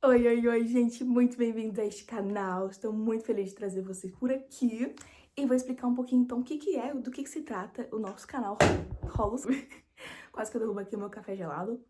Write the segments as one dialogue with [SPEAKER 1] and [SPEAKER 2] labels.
[SPEAKER 1] Oi, oi, oi, gente, muito bem-vindos a este canal. Estou muito feliz de trazer vocês por aqui e vou explicar um pouquinho então o que que é, do que se trata o nosso canal Rolos. Quase que eu derrubo aqui o meu café gelado.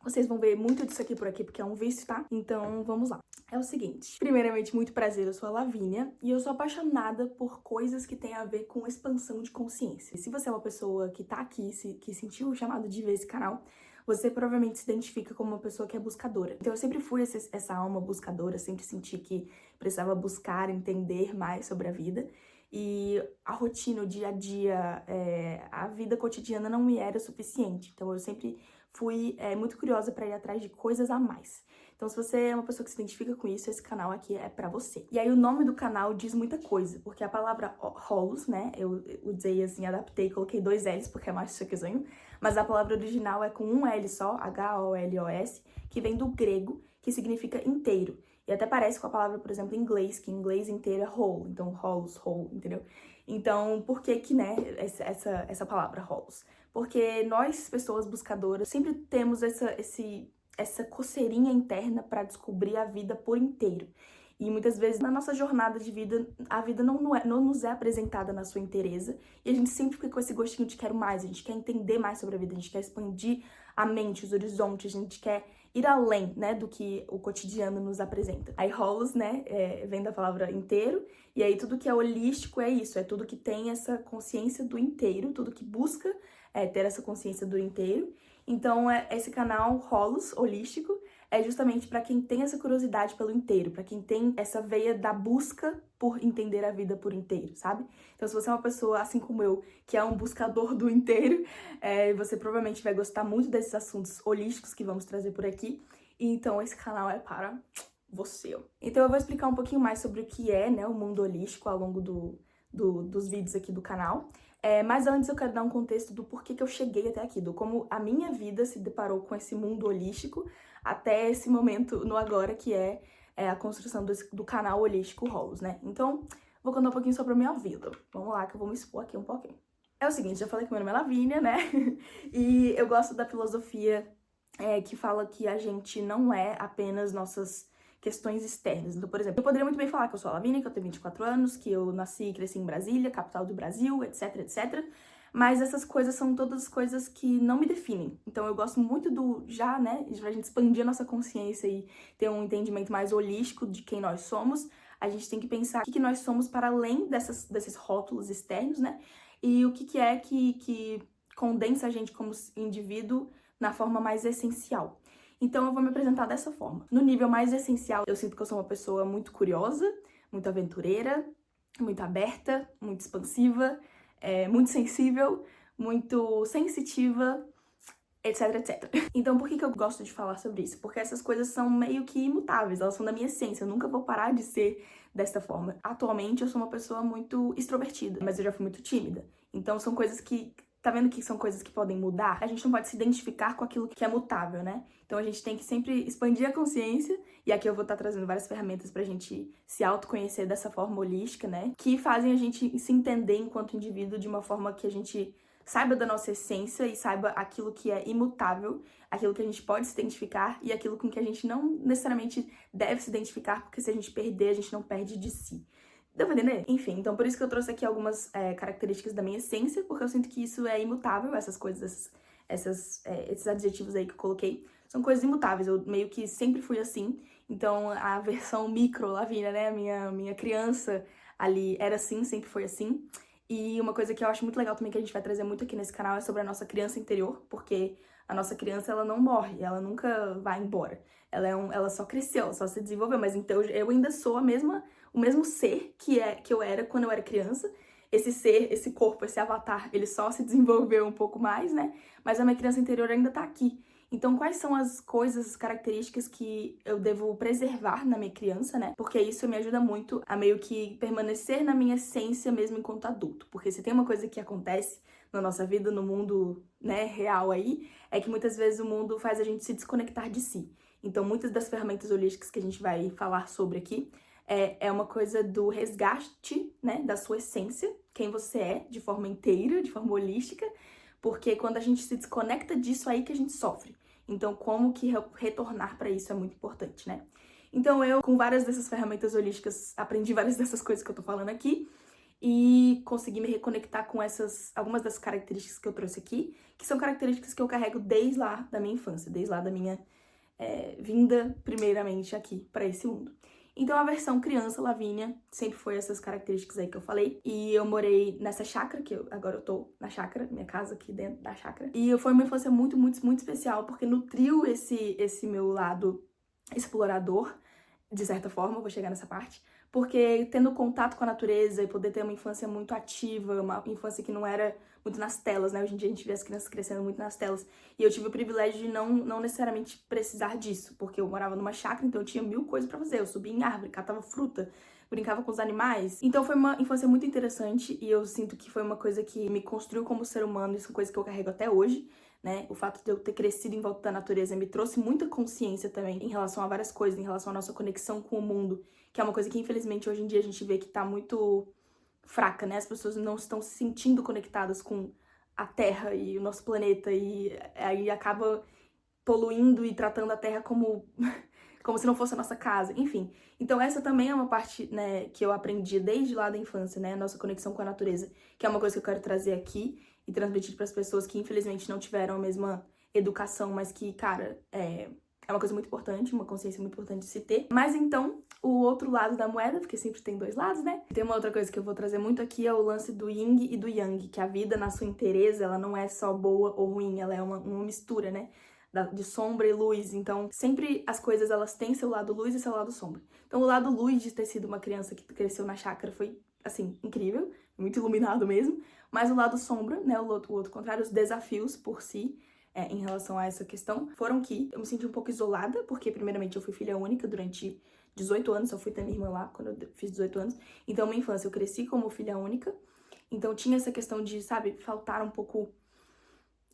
[SPEAKER 1] Vocês vão ver muito disso aqui por aqui porque é um vício, tá? Então vamos lá. É o seguinte, primeiramente, muito prazer, eu sou a Lavínia e eu sou apaixonada por coisas que têm a ver com expansão de consciência. Se você é uma pessoa que tá aqui, que sentiu o chamado de ver esse canal, você provavelmente se identifica como uma pessoa que é buscadora. Então eu sempre fui essa alma buscadora, sempre senti que precisava buscar, entender mais sobre a vida. E a rotina, o dia a dia, a vida cotidiana não me era suficiente. Então eu sempre fui muito curiosa para ir atrás de coisas a mais. Então, se você é uma pessoa que se identifica com isso, esse canal aqui é pra você. E aí, o nome do canal diz muita coisa, porque a palavra Holos, né, eu usei assim, adaptei, coloquei 2 L's, porque é mais chiquezinho, mas a palavra original é com um L só, H-O-L-O-S, que vem do grego, que significa inteiro. E até parece com a palavra, por exemplo, em inglês, que em inglês inteiro é whole, então holos, whole, entendeu? Então, por que que, né, essa palavra holos? Porque nós, pessoas buscadoras, sempre temos essa coceirinha interna para descobrir a vida por inteiro. E muitas vezes na nossa jornada de vida, a vida não nos é apresentada na sua inteireza, e a gente sempre fica com esse gostinho de quero mais, a gente quer entender mais sobre a vida, a gente quer expandir a mente, os horizontes, a gente quer ir além, né, do que o cotidiano nos apresenta. Aí holos, né, vem da palavra inteiro, e aí tudo que é holístico é isso, é tudo que tem essa consciência do inteiro, tudo que busca ter essa consciência do inteiro. Então, esse canal Holos Holístico é justamente para quem tem essa curiosidade pelo inteiro, para quem tem essa veia da busca por entender a vida por inteiro, sabe? Então, se você é uma pessoa, assim como eu, que é um buscador do inteiro, você provavelmente vai gostar muito desses assuntos holísticos que vamos trazer por aqui. E então, esse canal é para você. Então, eu vou explicar um pouquinho mais sobre o que é, né, o mundo holístico ao longo dos vídeos aqui do canal. Mas antes eu quero dar um contexto do porquê que eu cheguei até aqui, do como a minha vida se deparou com esse mundo holístico até esse momento no agora, que é a construção do canal Holístico Rolos, né? Então, vou contar um pouquinho sobre a minha vida. Vamos lá, que eu vou me expor aqui um pouquinho. É o seguinte, já falei que meu nome é Lavínia, né? E eu gosto da filosofia que fala que a gente não é apenas nossas questões externas. Então, por exemplo, eu poderia muito bem falar que eu sou a Lavínia, que eu tenho 24 anos, que eu nasci e cresci em Brasília, capital do Brasil, etc, etc. Mas essas coisas são todas coisas que não me definem. Então eu gosto muito né, pra gente expandir a nossa consciência e ter um entendimento mais holístico de quem nós somos, a gente tem que pensar o que nós somos para além desses rótulos externos, né? E o que é que condensa a gente como indivíduo na forma mais essencial. Então eu vou me apresentar dessa forma. No nível mais essencial, eu sinto que eu sou uma pessoa muito curiosa, muito aventureira, muito aberta, muito expansiva, muito sensível, muito sensitiva, etc, etc. Então por que eu gosto de falar sobre isso? Porque essas coisas são meio que imutáveis, elas são da minha essência, eu nunca vou parar de ser dessa forma. Atualmente eu sou uma pessoa muito extrovertida, mas eu já fui muito tímida. Então são coisas que tá vendo que são coisas que podem mudar? A gente não pode se identificar com aquilo que é mutável, né? Então a gente tem que sempre expandir a consciência, e aqui eu vou estar trazendo várias ferramentas pra gente se autoconhecer dessa forma holística, né? Que fazem a gente se entender enquanto indivíduo de uma forma que a gente saiba da nossa essência e saiba aquilo que é imutável, aquilo que a gente pode se identificar e aquilo com que a gente não necessariamente deve se identificar, porque se a gente perder, a gente não perde de si. Deu pra entender? Enfim, então por isso que eu trouxe aqui algumas características da minha essência, porque eu sinto que isso é imutável, essas coisas, esses adjetivos aí que eu coloquei, são coisas imutáveis, eu meio que sempre fui assim, então a versão micro Lavínia, né, minha criança ali era assim, sempre foi assim. E uma coisa que eu acho muito legal também que a gente vai trazer muito aqui nesse canal é sobre a nossa criança interior, porque a nossa criança, ela não morre, ela nunca vai embora. Ela só cresceu, ela só se desenvolveu, mas então eu ainda sou o mesmo ser que eu era quando eu era criança. Esse ser, esse corpo, esse avatar, ele só se desenvolveu um pouco mais, né? Mas a minha criança interior ainda tá aqui. Então, quais são as coisas, as características que eu devo preservar na minha criança, né? Porque isso me ajuda muito a meio que permanecer na minha essência mesmo enquanto adulto. Porque se tem uma coisa que acontece na nossa vida, no mundo, né, real aí, é que muitas vezes o mundo faz a gente se desconectar de si. Então, muitas das ferramentas holísticas que a gente vai falar sobre aqui é uma coisa do resgate, né, da sua essência, quem você é, de forma inteira, de forma holística, porque quando a gente se desconecta disso aí que a gente sofre. Então, como que retornar para isso é muito importante, né? Então eu, com várias dessas ferramentas holísticas, aprendi várias dessas coisas que eu tô falando aqui e consegui me reconectar com algumas das características que eu trouxe aqui, que são características que eu carrego desde lá da minha infância, desde lá da minha vinda, primeiramente, aqui pra esse mundo. Então a versão criança Lavínia sempre foi essas características aí que eu falei. E eu morei nessa chácara, agora eu tô na chácara, minha casa aqui dentro da chácara. E foi uma infância muito, muito, muito especial, porque nutriu esse meu lado explorador, de certa forma, vou chegar nessa parte. Porque tendo contato com a natureza e poder ter uma infância muito ativa, uma infância que não era muito nas telas, né? Hoje em dia a gente vê as crianças crescendo muito nas telas. E eu tive o privilégio de não necessariamente precisar disso, porque eu morava numa chácara, então eu tinha mil coisas pra fazer. Eu subia em árvore, catava fruta, brincava com os animais. Então foi uma infância muito interessante e eu sinto que foi uma coisa que me construiu como ser humano, isso é uma coisa que eu carrego até hoje. Né? O fato de eu ter crescido em volta da natureza me trouxe muita consciência também em relação a várias coisas, em relação à nossa conexão com o mundo, que é uma coisa que infelizmente hoje em dia a gente vê que tá muito fraca, né? As pessoas não estão se sentindo conectadas com a Terra e o nosso planeta e aí acaba poluindo e tratando a Terra como como se não fosse a nossa casa, enfim. Então essa também é uma parte, né, que eu aprendi desde lá da infância, né, a nossa conexão com a natureza, que é uma coisa que eu quero trazer aqui e transmitir para as pessoas que infelizmente não tiveram a mesma educação, mas que, cara, é uma coisa muito importante, uma consciência muito importante de se ter. Mas então, o outro lado da moeda, porque sempre tem dois lados, né? Tem uma outra coisa que eu vou trazer muito aqui, é o lance do yin e do yang, que a vida na sua inteireza, ela não é só boa ou ruim, ela é uma mistura, né? De sombra e luz, então sempre as coisas elas têm seu lado luz e seu lado sombra. Então o lado luz de ter sido uma criança que cresceu na chácara foi, assim, incrível, muito iluminado mesmo, mas o lado sombra, né, o outro contrário, os desafios por si, em relação a essa questão, foram que eu me senti um pouco isolada, porque primeiramente eu fui filha única durante 18 anos, só fui ter minha irmã lá quando eu fiz 18 anos, então minha infância eu cresci como filha única, então tinha essa questão de, sabe, faltar um pouco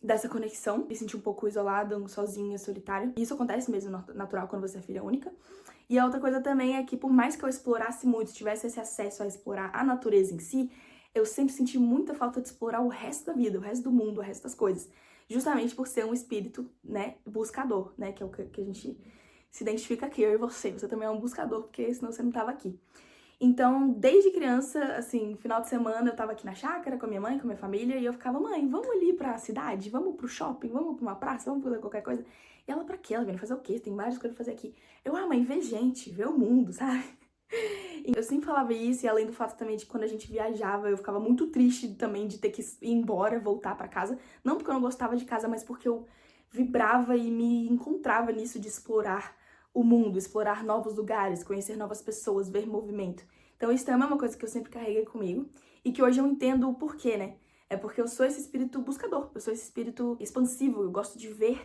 [SPEAKER 1] dessa conexão, me sentir um pouco isolada, sozinha, solitária. E isso acontece mesmo, natural, quando você é filha única. E a outra coisa também é que, por mais que eu explorasse muito, tivesse esse acesso a explorar a natureza em si, eu sempre senti muita falta de explorar o resto da vida, o resto do mundo, o resto das coisas. Justamente por ser um espírito, né, buscador, né, que é o que a gente se identifica aqui, eu e você. Você também é um buscador, porque senão você não tava aqui. Então, desde criança, assim, final de semana eu tava aqui na chácara com a minha mãe, com a minha família, e eu ficava, mãe, vamos ali pra cidade? Vamos pro shopping? Vamos pra uma praça? Vamos fazer qualquer coisa? E ela, pra quê? Ela vem fazer o quê? Tem várias coisas pra fazer aqui. Eu, mãe, vê gente, vê o mundo, sabe? E eu sempre falava isso, e além do fato também de quando a gente viajava, eu ficava muito triste também de ter que ir embora, voltar pra casa. Não porque eu não gostava de casa, mas porque eu vibrava e me encontrava nisso de explorar o mundo, explorar novos lugares, conhecer novas pessoas, ver movimento. Então isso também é uma coisa que eu sempre carreguei comigo e que hoje eu entendo o porquê, né? É porque eu sou esse espírito buscador, eu sou esse espírito expansivo, eu gosto de ver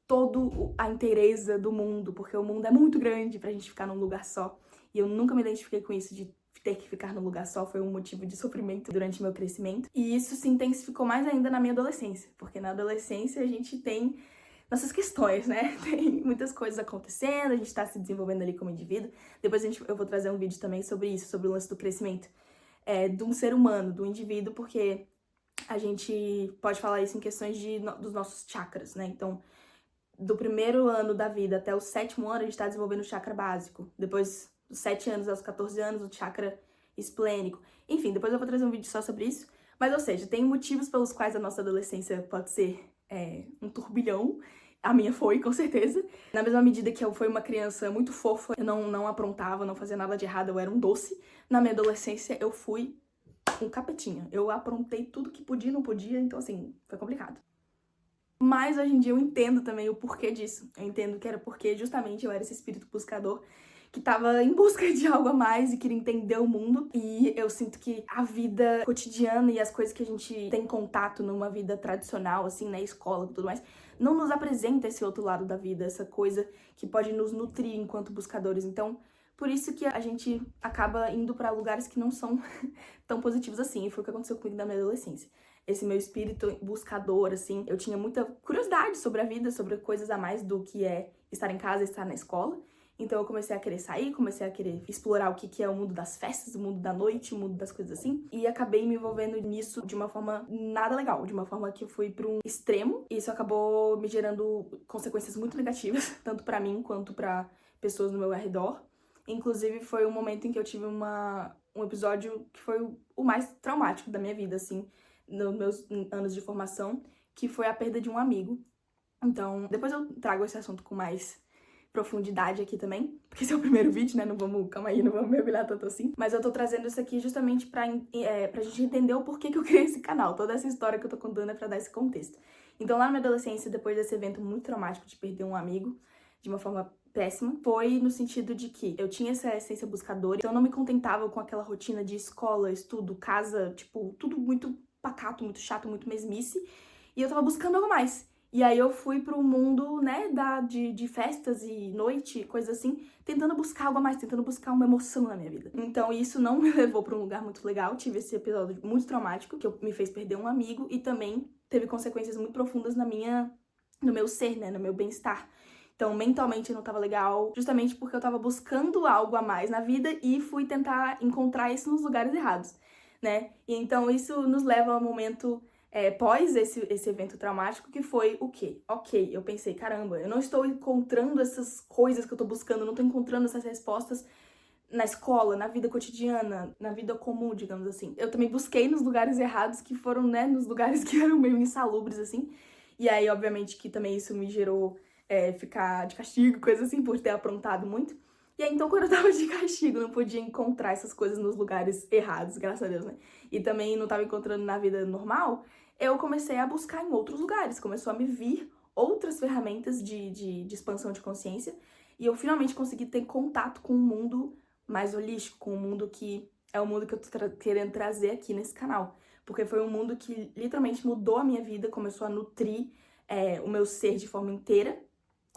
[SPEAKER 1] toda a inteireza do mundo, porque o mundo é muito grande pra gente ficar num lugar só. E eu nunca me identifiquei com isso de ter que ficar num lugar só, foi um motivo de sofrimento durante meu crescimento. E isso se intensificou mais ainda na minha adolescência, porque na adolescência a gente tem nossas questões, né? Tem muitas coisas acontecendo, a gente tá se desenvolvendo ali como indivíduo. Depois eu vou trazer um vídeo também sobre isso, sobre o lance do crescimento de um ser humano, do indivíduo, porque a gente pode falar isso em questões dos nossos chakras, né? Então, do primeiro ano da vida até o 7º ano, a gente tá desenvolvendo o chakra básico. Depois, dos 7 anos aos 14 anos, o chakra esplênico. Enfim, depois eu vou trazer um vídeo só sobre isso. Mas, ou seja, tem motivos pelos quais a nossa adolescência pode ser um turbilhão. A minha foi, com certeza. Na mesma medida que eu fui uma criança muito fofa, eu não aprontava, não fazia nada de errado, eu era um doce. Na minha adolescência, eu fui um capetinha. Eu aprontei tudo que podia e não podia, então, assim, foi complicado. Mas, hoje em dia, eu entendo também o porquê disso. Eu entendo que era porque, justamente, eu era esse espírito buscador que tava em busca de algo a mais e queria entender o mundo. E eu sinto que a vida cotidiana e as coisas que a gente tem contato numa vida tradicional, assim, na escola e tudo mais, não nos apresenta esse outro lado da vida, essa coisa que pode nos nutrir enquanto buscadores. Então, por isso que a gente acaba indo pra lugares que não são tão positivos assim. E foi o que aconteceu comigo na minha adolescência. Esse meu espírito buscador, assim, eu tinha muita curiosidade sobre a vida, sobre coisas a mais do que é estar em casa e estar na escola. Então eu comecei a querer sair, comecei a querer explorar o que é o mundo das festas, o mundo da noite, o mundo das coisas assim. E acabei me envolvendo nisso de uma forma nada legal, de uma forma que eu fui pra um extremo. E isso acabou me gerando consequências muito negativas, tanto pra mim quanto pra pessoas no meu arredor. Inclusive, foi um momento em que eu tive um episódio que foi o mais traumático da minha vida, assim, nos meus anos de formação, que foi a perda de um amigo. Então, depois eu trago esse assunto com mais profundidade aqui também, porque esse é o primeiro vídeo, né? Calma aí, não vamos mergulhar tanto assim. Mas eu tô trazendo isso aqui justamente pra gente entender o porquê que eu criei esse canal. Toda essa história que eu tô contando é pra dar esse contexto. Então, lá na minha adolescência, depois desse evento muito traumático de perder um amigo, de uma forma péssima, foi no sentido de que eu tinha essa essência buscadora, então eu não me contentava com aquela rotina de escola, estudo, casa, tipo, tudo muito pacato, muito chato, muito mesmice, e eu tava buscando algo mais. E aí eu fui pro mundo, né, de festas e noite, coisa assim, tentando buscar algo a mais, tentando buscar uma emoção na minha vida. Então isso não me levou pra um lugar muito legal, tive esse episódio muito traumático, que me fez perder um amigo, e também teve consequências muito profundas no meu ser, né, no meu bem-estar. Então, mentalmente eu não tava legal, justamente porque eu tava buscando algo a mais na vida e fui tentar encontrar isso nos lugares errados, né? E então isso nos leva ao momento pós esse evento traumático, que foi o quê? Ok, eu pensei, caramba, eu não estou encontrando essas coisas que eu tô buscando, não tô encontrando essas respostas na escola, na vida cotidiana, na vida comum, digamos assim. Eu também busquei nos lugares errados, que foram, né, nos lugares que eram meio insalubres, assim. E aí, obviamente, que também isso me gerou ficar de castigo, coisa assim, por ter aprontado muito. E aí, então, quando eu tava de castigo, não podia encontrar essas coisas nos lugares errados, graças a Deus, né? E também não tava encontrando na vida normal, eu comecei a buscar em outros lugares. Começou a me vir outras ferramentas de expansão de consciência. E eu finalmente consegui ter contato com um mundo mais holístico, com um mundo que é o mundo que eu tô querendo trazer aqui nesse canal. Porque foi um mundo que literalmente mudou a minha vida, começou a nutrir o meu ser de forma inteira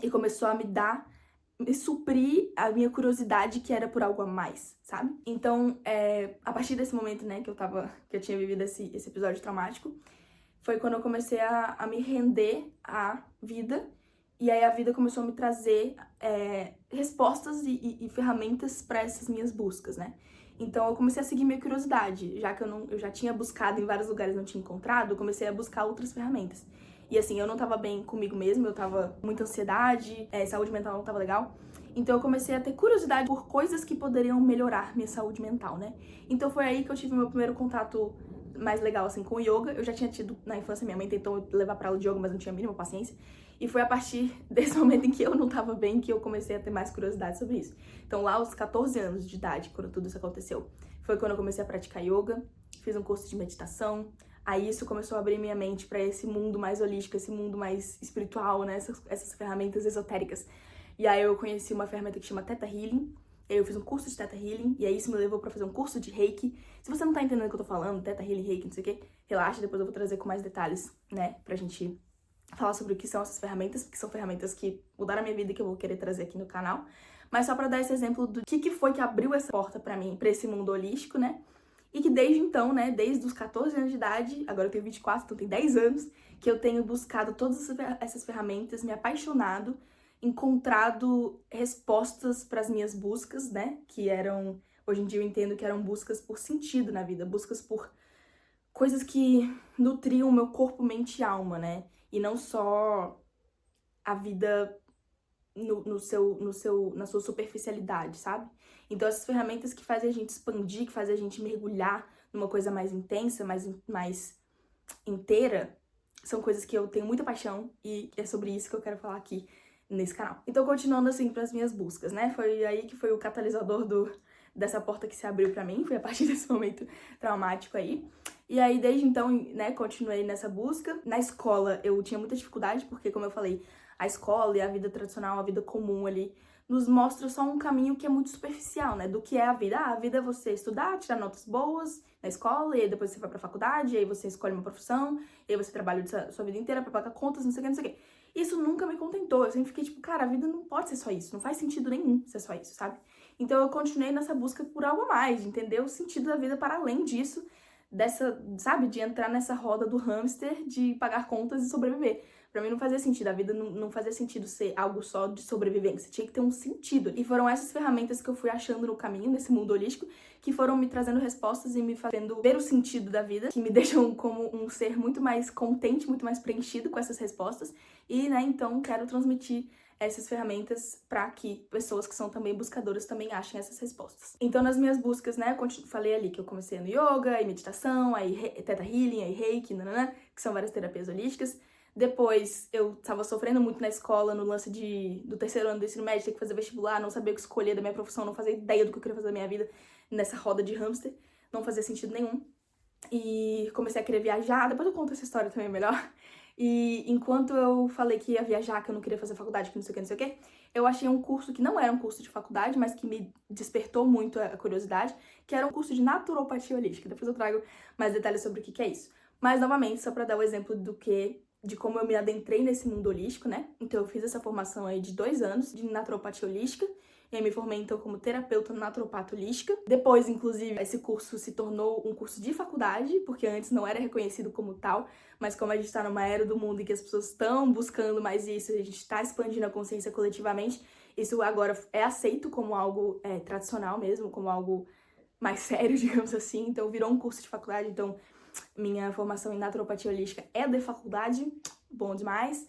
[SPEAKER 1] e começou a me suprir a minha curiosidade, que era por algo a mais, sabe? Então, a partir desse momento, né, que eu tinha vivido esse episódio traumático, foi quando eu comecei a me render à vida. E aí a vida começou a me trazer respostas e ferramentas para essas minhas buscas, né? Então eu comecei a seguir minha curiosidade, já que eu já tinha buscado em vários lugares e não tinha encontrado, eu comecei a buscar outras ferramentas. E assim, eu não tava bem comigo mesma, eu tava com muita ansiedade, saúde mental não tava legal. Então eu comecei a ter curiosidade por coisas que poderiam melhorar minha saúde mental, né? Então foi aí que eu tive meu primeiro contato mais legal, assim, com o yoga. Eu já tinha tido na infância, minha mãe tentou levar pra aula de yoga, mas não tinha a mínima paciência. E foi a partir desse momento em que eu não tava bem que eu comecei a ter mais curiosidade sobre isso. Então lá aos 14 anos de idade, quando tudo isso aconteceu, foi quando eu comecei a praticar yoga, fiz um curso de meditação. Aí isso começou a abrir minha mente pra esse mundo mais holístico, esse mundo mais espiritual, né, essas ferramentas esotéricas. E aí eu conheci uma ferramenta que chama Theta Healing. E aí eu fiz um curso de Theta Healing, e aí isso me levou pra fazer um curso de Reiki. Se você não tá entendendo o que eu tô falando, Theta Healing, Reiki, não sei o quê, relaxa, depois eu vou trazer com mais detalhes, né, pra gente falar sobre o que são essas ferramentas, porque são ferramentas que mudaram a minha vida e que eu vou querer trazer aqui no canal. Mas só pra dar esse exemplo do que foi que abriu essa porta pra mim, pra esse mundo holístico, né, e que desde então, né, desde os 14 anos de idade, agora eu tenho 24, então tem 10 anos, que eu tenho buscado todas essas ferramentas, me apaixonado, encontrado respostas para as minhas buscas, né, que eram, hoje em dia eu entendo que eram buscas por sentido na vida, buscas por coisas que nutriam o meu corpo, mente e alma, né, e não só a vida na sua superficialidade, sabe? Então essas ferramentas que fazem a gente expandir, que fazem a gente mergulhar numa coisa mais intensa, mais inteira, são coisas que eu tenho muita paixão e é sobre isso que eu quero falar aqui nesse canal. Então, continuando assim para as minhas buscas, né? Foi aí que foi o catalisador dessa porta que se abriu pra mim, foi a partir desse momento traumático aí. E aí, desde então, né, continuei nessa busca. Na escola, eu tinha muita dificuldade, porque, como eu falei, a escola e a vida tradicional, a vida comum ali, nos mostra só um caminho que é muito superficial, né, do que é a vida. Ah, a vida é você estudar, tirar notas boas na escola, e aí depois você vai pra faculdade, e aí você escolhe uma profissão, e aí você trabalha sua vida inteira pra pagar contas, não sei o que, não sei o que. Isso nunca me contentou, eu sempre fiquei tipo, cara, a vida não pode ser só isso, não faz sentido nenhum ser só isso, sabe? Então eu continuei nessa busca por algo a mais, de entender o sentido da vida para além disso, sabe, de entrar nessa roda do hamster, de pagar contas e sobreviver. Pra mim não fazia sentido, a vida não fazia sentido ser algo só de sobrevivência, tinha que ter um sentido. E foram essas ferramentas que eu fui achando no caminho, nesse mundo holístico, que foram me trazendo respostas e me fazendo ver o sentido da vida, que me deixam como um ser muito mais contente, muito mais preenchido com essas respostas. E, né, então quero transmitir essas ferramentas para que pessoas que são também buscadoras também achem essas respostas. Então, nas minhas buscas, né, eu falei ali que eu comecei no yoga, e meditação, aí Theta Healing, aí Reiki, nanana, que são várias terapias holísticas. Depois, eu tava sofrendo muito na escola, no lance do terceiro ano do ensino médio, ter que fazer vestibular, não saber o que escolher da minha profissão, não fazer ideia do que eu queria fazer da minha vida nessa roda de hamster, não fazia sentido nenhum. E comecei a querer viajar, depois eu conto essa história também melhor. E enquanto eu falei que ia viajar, que eu não queria fazer faculdade, que não sei o que, não sei o que, eu achei um curso que não era um curso de faculdade, mas que me despertou muito a curiosidade, que era um curso de naturopatia holística. Depois eu trago mais detalhes sobre o que é isso. Mas, novamente, só pra dar o exemplo de como eu me adentrei nesse mundo holístico, né? Então eu fiz essa formação aí de 2 anos de naturopatia holística, e aí me formei, então, como terapeuta naturopata holística. Depois, inclusive, esse curso se tornou um curso de faculdade, porque antes não era reconhecido como tal, mas como a gente tá numa era do mundo em que as pessoas estão buscando mais isso, a gente tá expandindo a consciência coletivamente, isso agora é aceito como algo tradicional mesmo, como algo mais sério, digamos assim. Então virou um curso de faculdade, então minha formação em naturopatia holística é de faculdade, bom demais.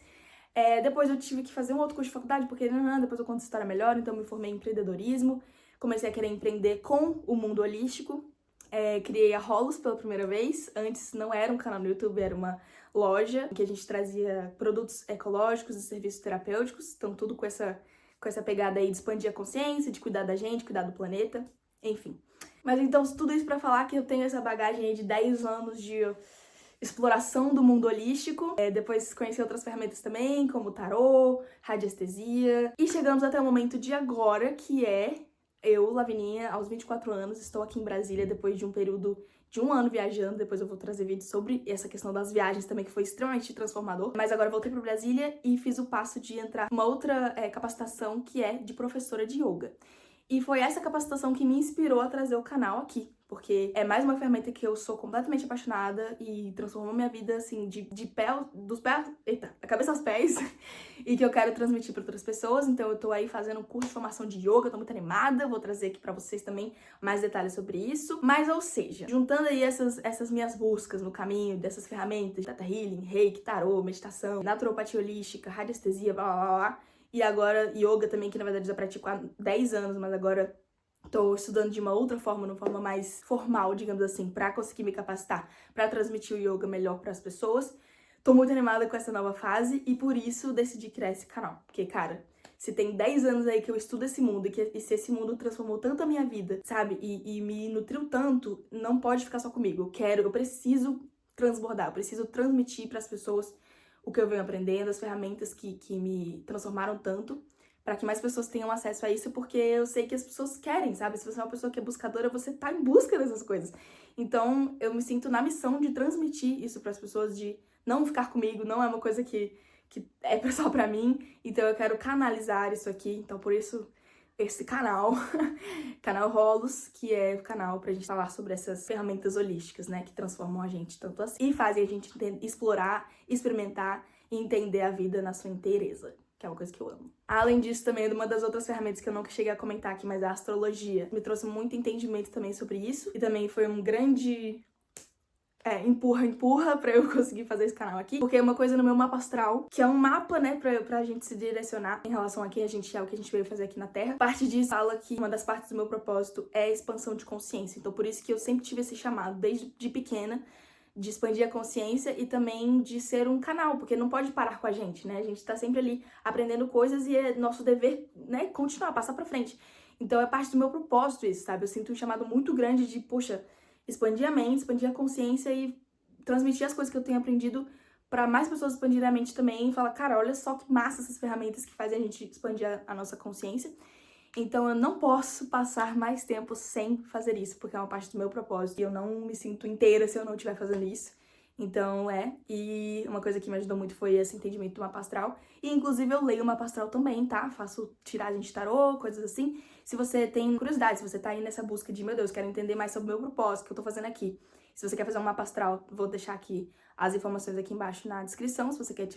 [SPEAKER 1] Depois eu tive que fazer um outro curso de faculdade, porque depois eu conto essa história melhor, então eu me formei em empreendedorismo, comecei a querer empreender com o mundo holístico, criei a Holos pela primeira vez. Antes não era um canal no YouTube, era uma loja que a gente trazia produtos ecológicos e serviços terapêuticos, então tudo com essa pegada aí de expandir a consciência, de cuidar da gente, cuidar do planeta, enfim. Mas então, tudo isso pra falar que eu tenho essa bagagem aí de 10 anos de exploração do mundo holístico. Depois conheci outras ferramentas também, como tarô, radiestesia. E chegamos até o momento de agora, que é eu, Lavininha, aos 24 anos, estou aqui em Brasília depois de um período de 1 ano viajando. Depois eu vou trazer vídeos sobre essa questão das viagens também, que foi extremamente transformador. Mas agora eu voltei pra Brasília e fiz o passo de entrar numa outra capacitação, que é de professora de yoga. E foi essa capacitação que me inspirou a trazer o canal aqui, porque é mais uma ferramenta que eu sou completamente apaixonada e transformou minha vida, assim, da cabeça aos pés, e que eu quero transmitir para outras pessoas. Então eu tô aí fazendo um curso de formação de yoga, tô muito animada, vou trazer aqui pra vocês também mais detalhes sobre isso. Mas, ou seja, juntando aí essas minhas buscas no caminho dessas ferramentas, Theta Healing, Reiki, tarô, meditação, naturopatia holística, radiestesia, blá blá blá, e agora yoga também, que na verdade eu já pratico há 10 anos, mas agora tô estudando de uma outra forma, uma forma mais formal, digamos assim, pra conseguir me capacitar, pra transmitir o yoga melhor pras pessoas. Tô muito animada com essa nova fase e por isso decidi criar esse canal. Porque, cara, se tem 10 anos aí que eu estudo esse mundo e se esse mundo transformou tanto a minha vida, sabe? E me nutriu tanto, não pode ficar só comigo. Eu preciso transbordar, eu preciso transmitir pras pessoas o que eu venho aprendendo, as ferramentas que me transformaram tanto, para que mais pessoas tenham acesso a isso, porque eu sei que as pessoas querem, sabe? Se você é uma pessoa que é buscadora, você tá em busca dessas coisas. Então, eu me sinto na missão de transmitir isso para as pessoas, de não ficar comigo, não é uma coisa que é só pra mim, então eu quero canalizar isso aqui. Então, por isso, esse canal, canal Holos, que é o canal pra gente falar sobre essas ferramentas holísticas, né, que transformam a gente tanto assim e fazem a gente explorar, experimentar e entender a vida na sua inteireza, que é uma coisa que eu amo. Além disso, também, uma das outras ferramentas que eu nunca cheguei a comentar aqui, mas é a astrologia. Me trouxe muito entendimento também sobre isso, e também foi um grande empurra pra eu conseguir fazer esse canal aqui, porque é uma coisa no meu mapa astral, que é um mapa, né, pra gente se direcionar em relação a quem a gente é, o que a gente veio fazer aqui na Terra. Parte disso fala que uma das partes do meu propósito é a expansão de consciência, então por isso que eu sempre tive esse chamado, desde pequena, de expandir a consciência e também de ser um canal, porque não pode parar com a gente, né, a gente tá sempre ali aprendendo coisas e é nosso dever, né, continuar, passar pra frente. Então é parte do meu propósito isso, sabe, eu sinto um chamado muito grande de, poxa, expandir a mente, expandir a consciência e transmitir as coisas que eu tenho aprendido para mais pessoas expandirem a mente também e falar, cara, olha só que massa essas ferramentas que fazem a gente expandir a nossa consciência. Então eu não posso passar mais tempo sem fazer isso, porque é uma parte do meu propósito e eu não me sinto inteira se eu não estiver fazendo isso. Então e uma coisa que me ajudou muito foi esse entendimento do mapa astral. E inclusive eu leio o mapa astral também, tá? Faço tiragem de tarô, coisas assim. Se você tem curiosidade, se você tá aí nessa busca de, meu Deus, quero entender mais sobre o meu propósito, que eu tô fazendo aqui. Se você quer fazer um mapa astral, vou deixar aqui as informações aqui embaixo na descrição. Se você quer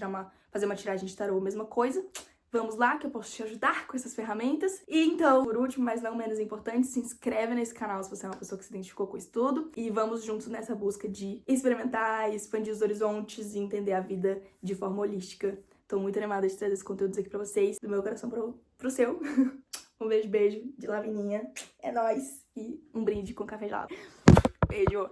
[SPEAKER 1] fazer uma tiragem de tarô, mesma coisa. Vamos lá, que eu posso te ajudar com essas ferramentas. E então, por último, mas não menos importante, se inscreve nesse canal se você é uma pessoa que se identificou com isso tudo. E vamos juntos nessa busca de experimentar, expandir os horizontes e entender a vida de forma holística Tô muito animada de trazer esses conteúdos aqui pra vocês, do meu coração pro seu. Um beijo de Lavininha. É nóis. E um brinde com café gelado. Beijo!